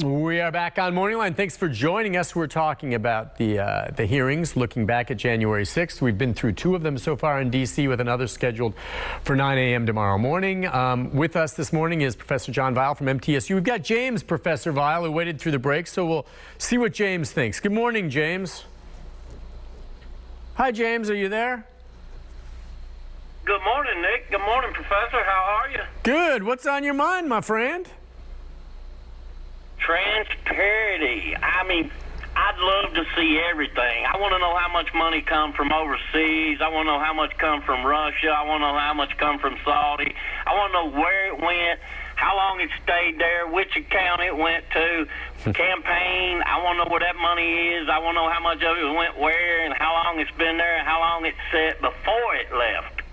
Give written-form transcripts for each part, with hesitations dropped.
We are back on Morning Line. Thanks for joining us. We're talking about the hearings, looking back at January 6th. We've been through 2 of them so far in D.C. with another scheduled for 9 a.m. tomorrow morning. With us this morning is Professor John Weil from MTSU. We've got James, Professor Weil, who waited through the break, so we'll see what James thinks. Good morning, James. Hi, James. Are you there? Good morning, Nick. Good morning, Professor. How are you? Good. What's on your mind, my friend? Transparency. I mean, I'd love to see everything. I want to know how much money come from overseas. I want to know how much come from Russia. I want to know how much come from Saudi. I want to know where it went, how long it stayed there, which account it went to, campaign. I want to know where that money is. I want to know how much of it went where and how long it's been there and how long it sat before it left.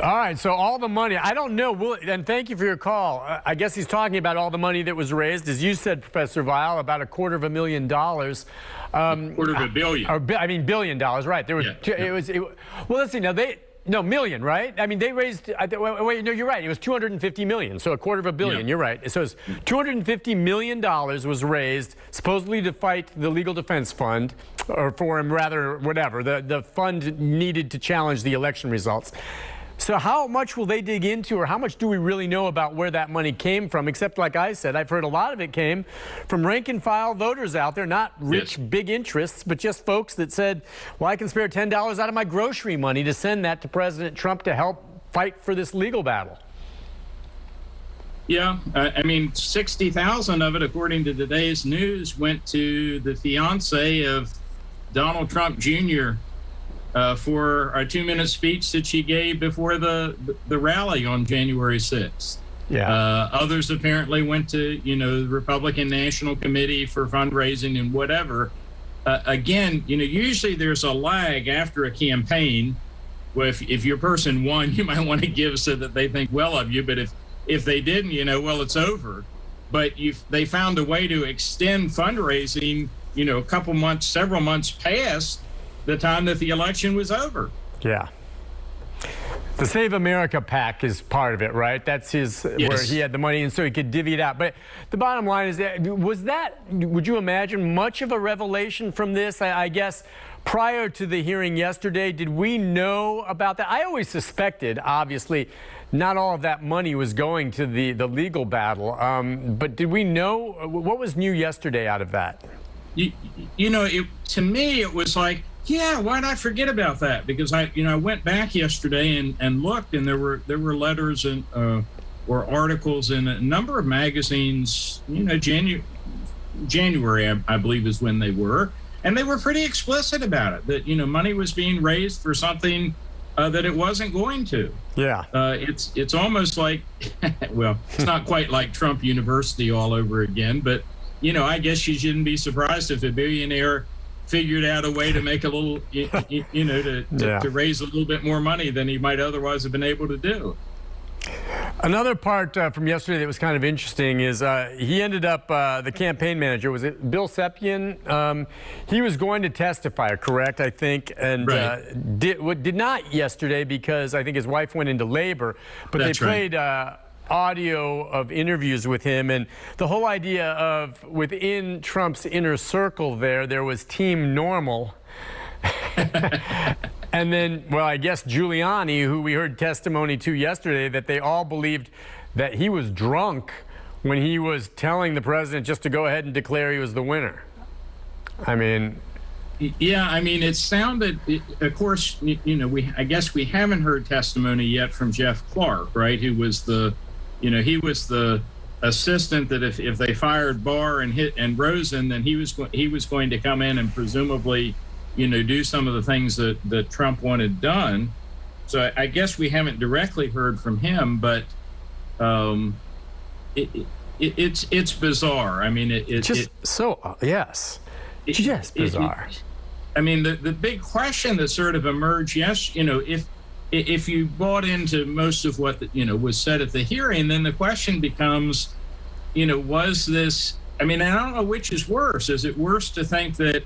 All right, so all the money, I don't know, and thank you for your call. I guess he's talking about all the money that was raised, as you said, Professor Weil, about $250,000. $250 million. $billion, right. There was, well, let's see, now million, right? I mean, they raised, wait, no, you're right, it was $250 million, so $250 million, you're right. So it's $250 million was raised, supposedly to fight the Legal Defense Fund, or for him, rather, whatever, the fund needed to challenge the election results. So how much will they dig into, or how much do we really know about where that money came from? Except, like I said, I've heard a lot of it came from rank-and-file voters out there, not rich, big interests, but just folks that said, well, I can spare $10 out of my grocery money to send that to President Trump to help fight for this legal battle. Yeah, I mean, 60,000 of it, according to today's news, went to the fiance of Donald Trump Jr., for a 2-minute speech that she gave before the rally on January 6th. Yeah. Others apparently went to, the Republican National Committee for fundraising and whatever. Again, usually there's a lag after a campaign. Well, if your person won, you might want to give so that they think well of you. But if they didn't, well, it's over. But they found a way to extend fundraising, a couple months, several months past the time that the election was over. Yeah. The Save America PAC is part of it, right? That's his, where he had the money, and so he could divvy it out. But the bottom line is that, would you imagine much of a revelation from this? I guess prior to the hearing yesterday, did we know about that? I always suspected, obviously, not all of that money was going to the legal battle. But did we know, what was new yesterday out of that? To me, it was like, yeah, why did I forget about that? Because I went back yesterday and looked, and there were letters and or articles in a number of magazines. January, I believe, is when they were, and they were pretty explicit about it. That money was being raised for something that it wasn't going to. Yeah. It's almost like, well, it's not quite like Trump University all over again, but I guess you shouldn't be surprised if a billionaire figured out a way to make a little, to raise a little bit more money than he might otherwise have been able to do. Another part from yesterday that was kind of interesting is he ended up, the campaign manager, was it Bill Sepien? He was going to testify, correct, I think, and right. did not yesterday because I think his wife went into labor, but That's they played audio of interviews with him, and the whole idea of within Trump's inner circle there was Team Normal. And then, well, I guess Giuliani, who we heard testimony to yesterday, that they all believed that he was drunk when he was telling the president just to go ahead and declare he was the winner. I mean... Yeah, I mean, it sounded, of course, I guess we haven't heard testimony yet from Jeff Clark, right, who was he was the assistant that if they fired Barr and Rosen, then he was going to come in and presumably, do some of the things that Trump wanted done. So I guess we haven't directly heard from him, but it's bizarre. I mean, yes, it's just bizarre. I mean, the big question that sort of emerged, if you bought into most of what was said at the hearing, then the question becomes, was this? I mean, I don't know which is worse. Is it worse to think that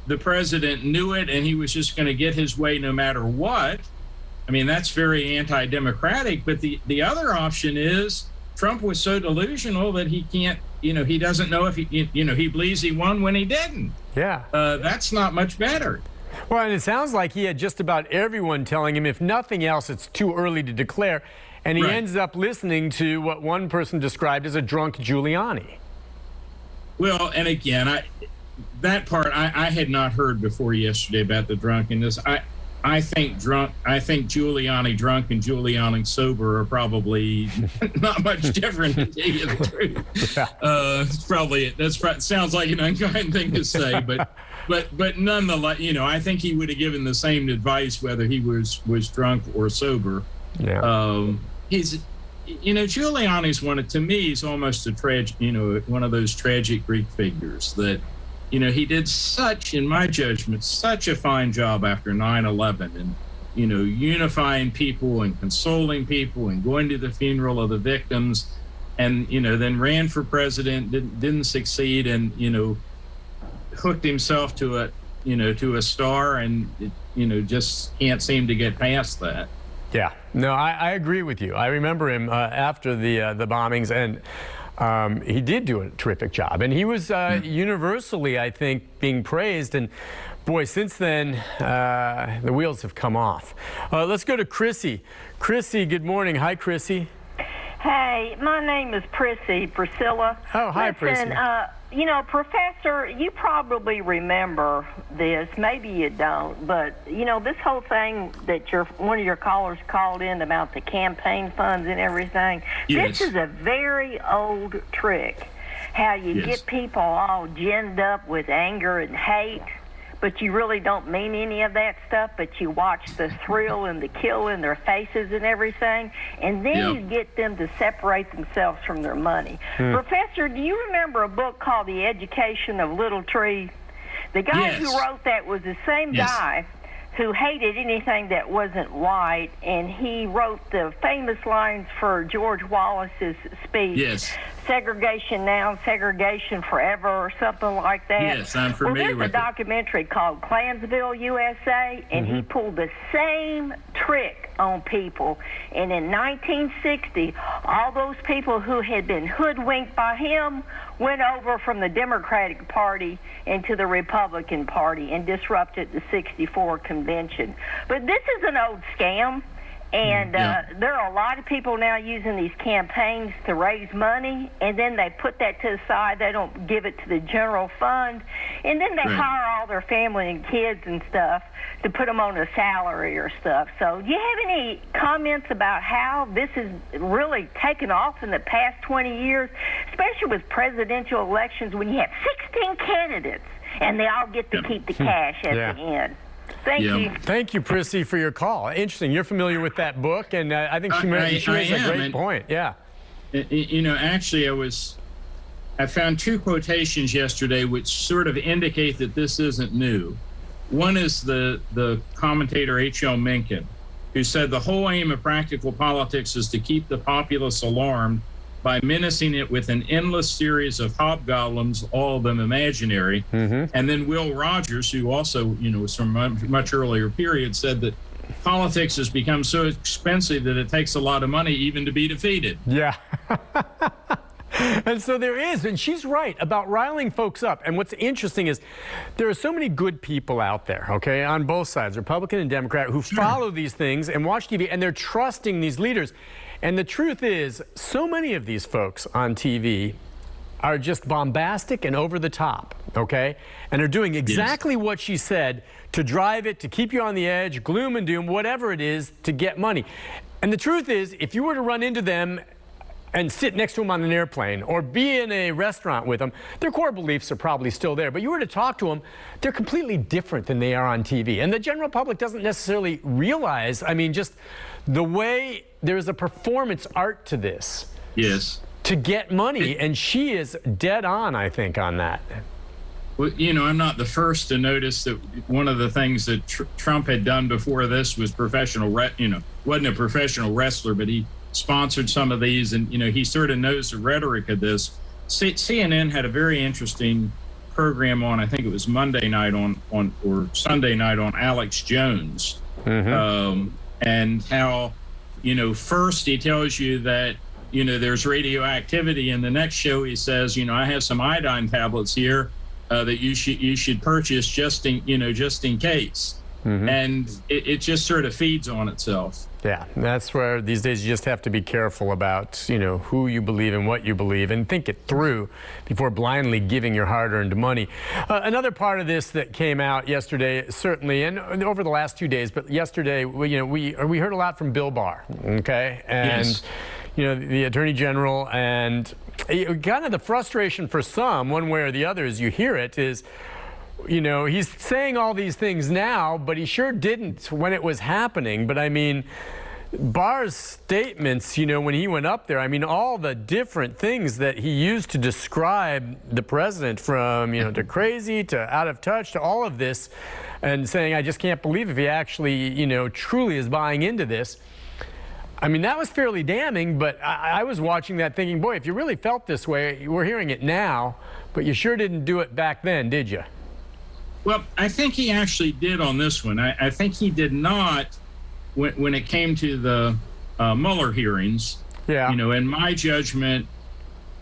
the president knew it and he was just going to get his way no matter what? I mean, that's very anti-democratic. But the other option is Trump was so delusional that he can't, he doesn't know if he believes he won when he didn't. Yeah. That's not much better. Well, and it sounds like he had just about everyone telling him, if nothing else, it's too early to declare. And he ends up listening to what one person described as a drunk Giuliani. Well, and again, that part I had not heard before yesterday about the drunkenness. I think Giuliani drunk and Giuliani sober are probably not much different, to tell you the truth. That sounds like an unkind thing to say, but nonetheless, I think he would have given the same advice whether he was drunk or sober. Yeah. Giuliani's to me, he's almost one of those tragic Greek figures that, he did in my judgment, such a fine job after 9/11 and, unifying people and consoling people and going to the funeral of the victims and, then ran for president, didn't succeed and, hooked himself to a star and, just can't seem to get past that. Yeah, no, I agree with you. I remember him after the bombings, and he did do a terrific job. And he was universally, I think, being praised. And boy, since then, the wheels have come off. Let's go to Chrissy. Chrissy, good morning. Hi, Chrissy. Hey, my name is Priscilla. Oh, hi, Prissy. Professor, you probably remember this. Maybe you don't, but this whole thing that one of your callers called in about the campaign funds and everything. Yes. This is a very old trick. How you get people all ginned up with anger and hate, but you really don't mean any of that stuff, but you watch the thrill and the kill in their faces and everything, and then you get them to separate themselves from their money. Professor, do you remember a book called The Education of Little Tree? The guy who wrote that was the same guy who hated anything that wasn't white, and he wrote the famous lines for George Wallace's speech, segregation now, segregation forever, or something like that. Yes, I'm familiar with there's a documentary called Klansville, USA, and he pulled the same trick on people. And in 1960, all those people who had been hoodwinked by him went over from the Democratic Party into the Republican Party and disrupted the '64 convention. But this is an old scam. And there are a lot of people now using these campaigns to raise money, and then they put that to the side. They don't give it to the general fund, and then they hire all their family and kids and stuff to put them on a salary or stuff. So do you have any comments about how this has really taken off in the past 20 years, especially with presidential elections when you have 16 candidates and they all get to keep the cash at the end? Thank you. Thank you, Prissy, for your call. Interesting. You're familiar with that book, and I think she raised a great point. Yeah. Actually, I found two quotations yesterday which sort of indicate that this isn't new. One is the commentator H.L. Mencken, who said the whole aim of practical politics is to keep the populace alarmed by menacing it with an endless series of hobgoblins, all of them imaginary. And then Will Rogers, who also, was from a much earlier period, said that politics has become so expensive that it takes a lot of money even to be defeated. Yeah. And so there is, and she's right about riling folks up. And what's interesting is there are so many good people out there, okay, on both sides, Republican and Democrat, who follow these things and watch TV, and they're trusting these leaders. And the truth is, so many of these folks on TV are just bombastic and over the top, okay? And are doing exactly what she said to drive it, to keep you on the edge, gloom and doom, whatever it is, to get money. And the truth is, if you were to run into them and sit next to them on an airplane or be in a restaurant with them, their core beliefs are probably still there. But you were to talk to them, they're completely different than they are on TV. And the general public doesn't necessarily realize, just the way there's a performance art to this. Yes. To get money, and she is dead on, I think, on that. Well, I'm not the first to notice that one of the things that Trump had done before this was wasn't a professional wrestler, but he sponsored some of these, and he sort of knows the rhetoric of this. CNN had a very interesting program on, I think it was Monday night or Sunday night on Alex Jones, and how first he tells you that there's radioactivity. In the next show, he says, I have some iodine tablets here that you should purchase just in case. Mm-hmm. And it just sort of feeds on itself. Yeah, that's where these days you just have to be careful about, who you believe and what you believe, and think it through before blindly giving your hard-earned money. Another part of this that came out yesterday, certainly, and over the last 2 days, but yesterday, we heard a lot from Bill Barr, okay? And, yes. The Attorney General, and kind of the frustration for some, one way or the other, as you hear it, is, he's saying all these things now, but he sure didn't when it was happening. But I mean, Barr's statements, when he went up there, all the different things that he used to describe the president, from, to crazy, to out of touch, to all of this, and saying, I just can't believe if he actually, truly is buying into this. That was fairly damning, but I was watching that thinking, boy, if you really felt this way, we're hearing it now, but you sure didn't do it back then, did you? Well, I think he actually did on this one. I think he did not when it came to the Mueller hearings. Yeah. In my judgment,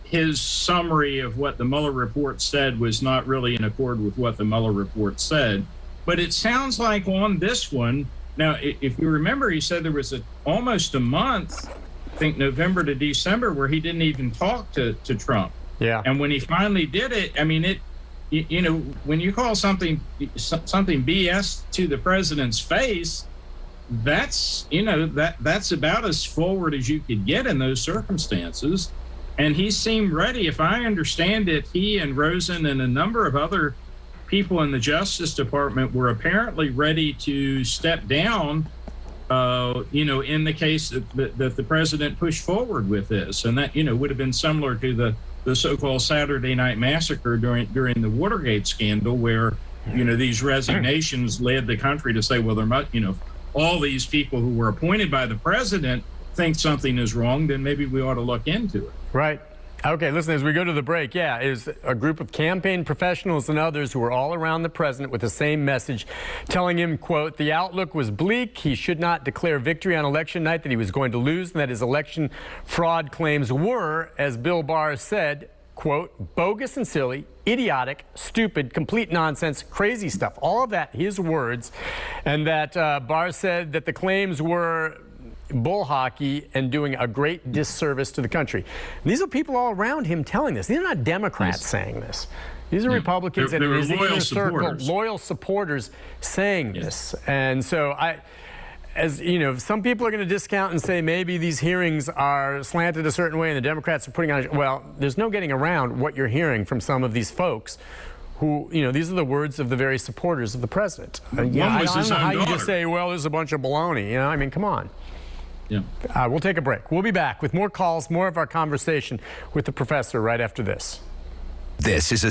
his summary of what the Mueller report said was not really in accord with what the Mueller report said. But it sounds like on this one, now, if you remember, he said there was almost a month, I think November to December, where he didn't even talk to Trump. Yeah. And when he finally did it, when you call something BS to the president's face, that's about as forward as you could get in those circumstances. And he seemed ready. If I understand it, he and Rosen and a number of other people in the Justice Department were apparently ready to step down, in the case that the president pushed forward with this. And that, would have been similar to the so-called Saturday Night Massacre during the Watergate scandal, where, these resignations led the country to say, well, there might, all these people who were appointed by the president think something is wrong, then maybe we ought to look into it. Right. Okay, listen, as we go to the break, is a group of campaign professionals and others who were all around the president with the same message, telling him, quote, the outlook was bleak, he should not declare victory on election night, that he was going to lose, and that his election fraud claims were, as Bill Barr said, quote, bogus and silly, idiotic, stupid, complete nonsense, crazy stuff. All of that, his words, and that Barr said that the claims were bull hockey and doing a great disservice to the country. And these are people all around him telling this. These are not Democrats saying this. These are Republicans and his inner circle, loyal supporters saying this. And so some people are going to discount and say maybe these hearings are slanted a certain way and the Democrats are putting on, well, there's no getting around what you're hearing from some of these folks who, these are the words of the very supporters of the president. I don't know how you just say, well, there's a bunch of baloney. Come on. Yeah. We'll take a break. We'll be back with more calls, more of our conversation with the professor right after this. This is a